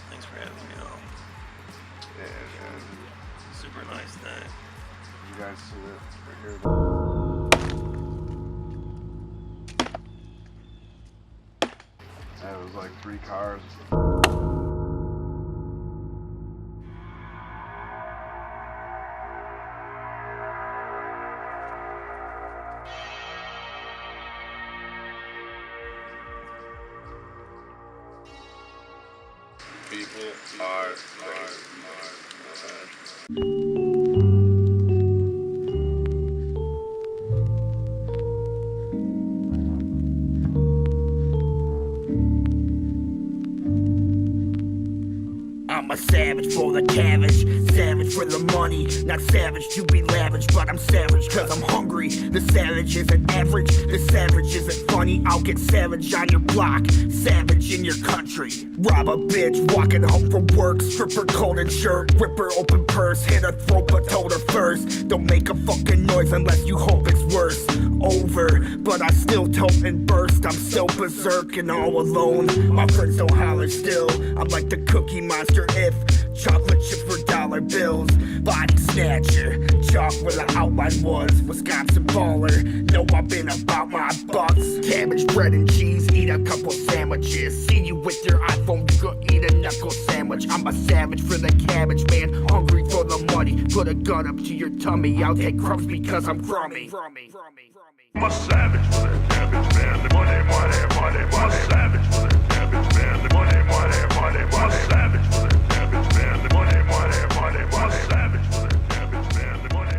Thanks for having me on. Yeah. Super nice day. You guys see it right here? That was like 3 cars. People are I'm a savage for the cabbage, savage for the money. Not savage to be lavish, but I'm savage cause I'm hungry. The savage isn't average, the savage isn't funny. I'll get savage on your block, savage in your country. Rob a bitch, walking home from work, stripper cold and shirt, rip her open purse, hit her throat but told her first. Don't make a fucking noise unless you hope it's worse. Over, but I still tote and burst. I'm still berserk and all alone. My friends don't holler still. I'm like the Cookie Monster if chocolate chip for dollar bills. Body snatcher, chalk where the outline was. Wisconsin baller, know I've been about my bucks. Cabbage, bread and cheese, eat a couple sandwiches. See you with your iPhone, you go eat a knuckle sandwich. I'm a savage for the cabbage, man, hungry for the money. Put a gun up to your tummy, I'll take crumbs because I'm crummy. I'm a savage for the cabbage, man. The money. I'm a savage for the cabbage, man. The money. I'm a savage for the cabbage, man. The money. I'm a savage for the cabbage, man. The money.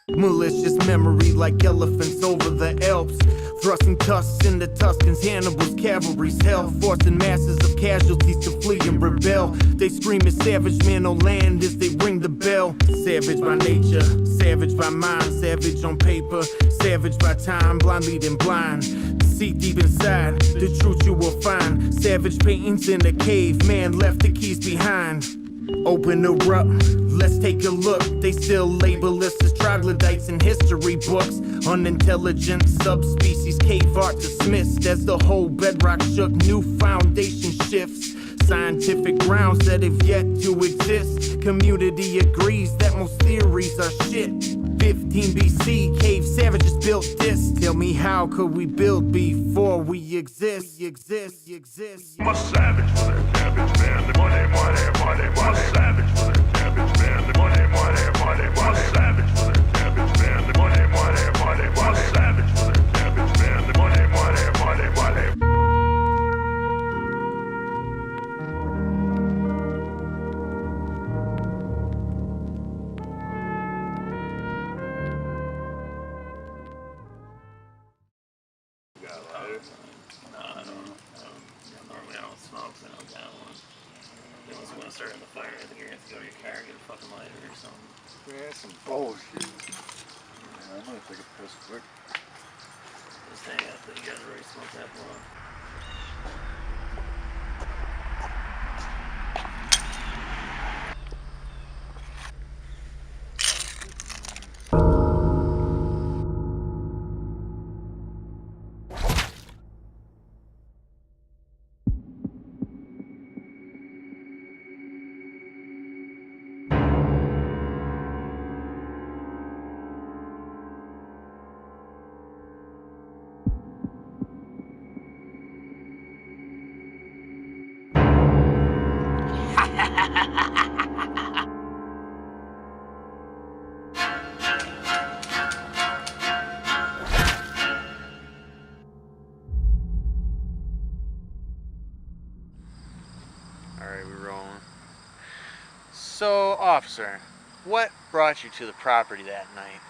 Malicious memory like elephants over the Alps. Thrusting tusks into Tuscans, Hannibal's cavalry's hell. Forcing masses of casualties to flee and rebel. They scream at savage man on land as they ring the bell. Savage by nature, savage by mind, savage on paper, savage by time, blind leading blind. See deep inside, the truth you will find. Savage paintings in a cave, man left the keys behind. Open her up, let's take a look. They still label us as troglodytes in history books. Unintelligent subspecies, cave art dismissed as the whole bedrock shook. New foundation shifts, scientific grounds that have yet to exist. Community agrees that most theories are shit. 15 BC, cave savages built this. Tell me how could we build before we exist? I'm a savage for the cabbage, man. The money. I'm a savage for the cabbage, man. The money. I'm a savage for the cabbage, man. The money. I'm a savage for the cabbage, man. The money. I'm a Normally I don't smoke, so I don't got one. Unless you want to start in the fire, I think you're going to have to go to your car and get a fucking lighter or something. Yeah, some bullshit. Yeah, I'm gonna take a piss quick. Just hang out that you guys already smoked that blunt. So, officer, what brought you to the property that night?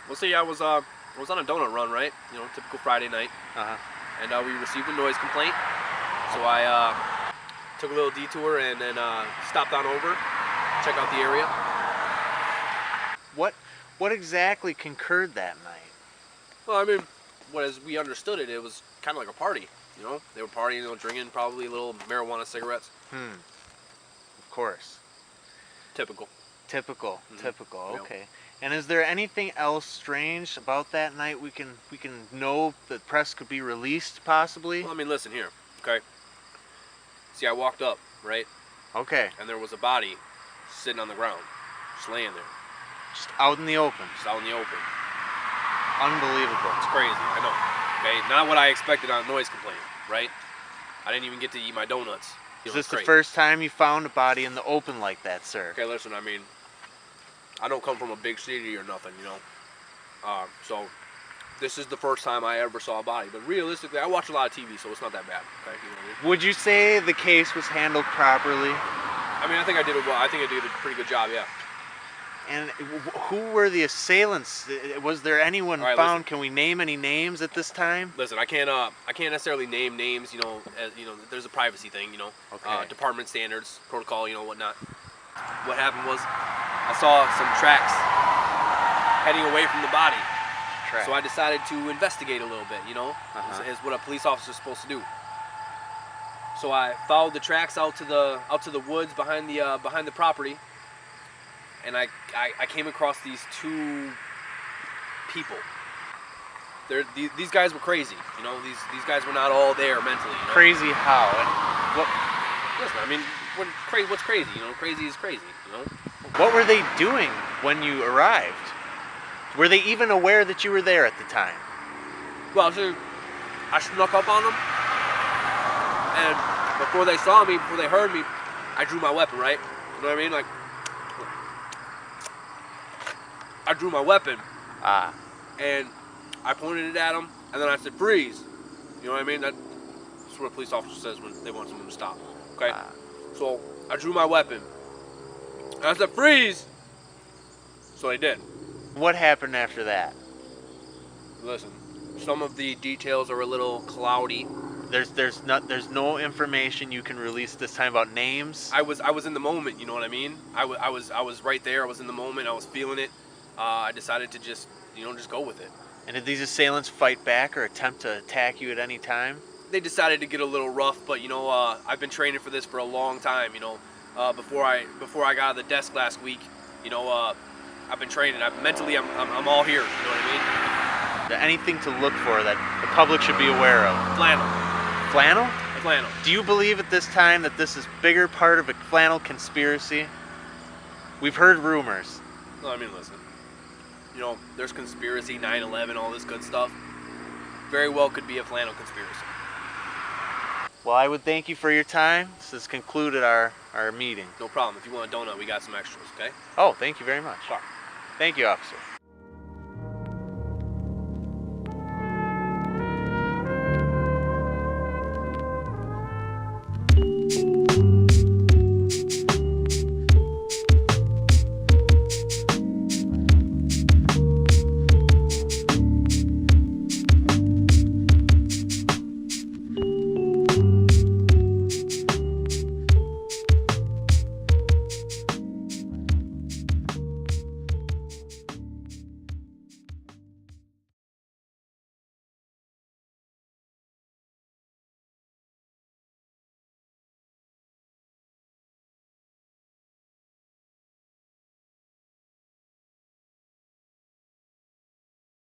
Well, see, I was on a donut run, right? You know, typical Friday night. Uh-huh. And we received a noise complaint. So I took a little detour and then stopped on over, check out the area. What exactly concurred that night? Well, I mean, as we understood it, it was kind of like a party. You know, they were partying, you know, drinking probably a little marijuana, cigarettes. Of course. Typical. Typical. Yep. Okay. And is there anything else strange about that night we can know that press could be released possibly? Well, I mean, listen here, okay? See, I walked up, right? Okay. And there was a body sitting on the ground, just laying there, Just out in the open. just out in the open. Unbelievable. It's crazy, I know. Okay, not what I expected on a noise complaint, right? I didn't even get to eat my donuts. Is this the first time you found a body in the open like that, sir? Okay, listen, I mean, I don't come from a big city or nothing, you know. So this is the first time I ever saw a body. But realistically, I watch a lot of TV, so it's not that bad. Okay, you know what I mean? Would you say the case was handled properly? I mean, I think I did it well. I think I did a pretty good job, yeah. And who were the assailants? Was there anyone All right, found? listen. Can we name any names at this time? Listen, I can't necessarily name names, you know. There's a privacy thing, you know. Okay. Department standards, protocol, you know, whatnot. What happened was, I saw some tracks heading away from the body. Track. So I decided to investigate a little bit, you know, is what a police officer is supposed to do. So I followed the tracks out to the woods behind the property, and I came across these two people. These guys were crazy, you know. These guys were not all there mentally. You know? Crazy how? And what? Listen, I mean, what's crazy? You know, crazy is crazy. You know. What were they doing when you arrived? Were they even aware that you were there at the time? Well, so I snuck up on them, and before they saw me, before they heard me, I drew my weapon, right? You know what I mean? Like, I drew my weapon, and I pointed it at them, and then I said, freeze. You know what I mean? That's what a police officer says when they want someone to stop, okay? So I drew my weapon, and I said, freeze! So they did. What happened after that? Listen, some of the details are a little cloudy. There's no information you can release this time about names. I was in the moment, you know what I mean? I was right there. I was in the moment. I was feeling it. I decided to just go with it. And did these assailants fight back or attempt to attack you at any time? They decided to get a little rough, but you know, I've been training for this for a long time. You know, before I got out of the desk last week, you know, I've been training. Mentally, I'm all here. You know what I mean? Anything to look for that the public should be aware of? Flannel. Flannel? Flannel. Do you believe at this time that this is bigger part of a flannel conspiracy? We've heard rumors. No, I mean, listen. You know, there's conspiracy, 9/11, all this good stuff. Very well could be a flannel conspiracy. Well, I would thank you for your time. This has concluded our meeting. No problem. If you want a donut, we got some extras, okay? Oh, thank you very much. Sure. Thank you, officer.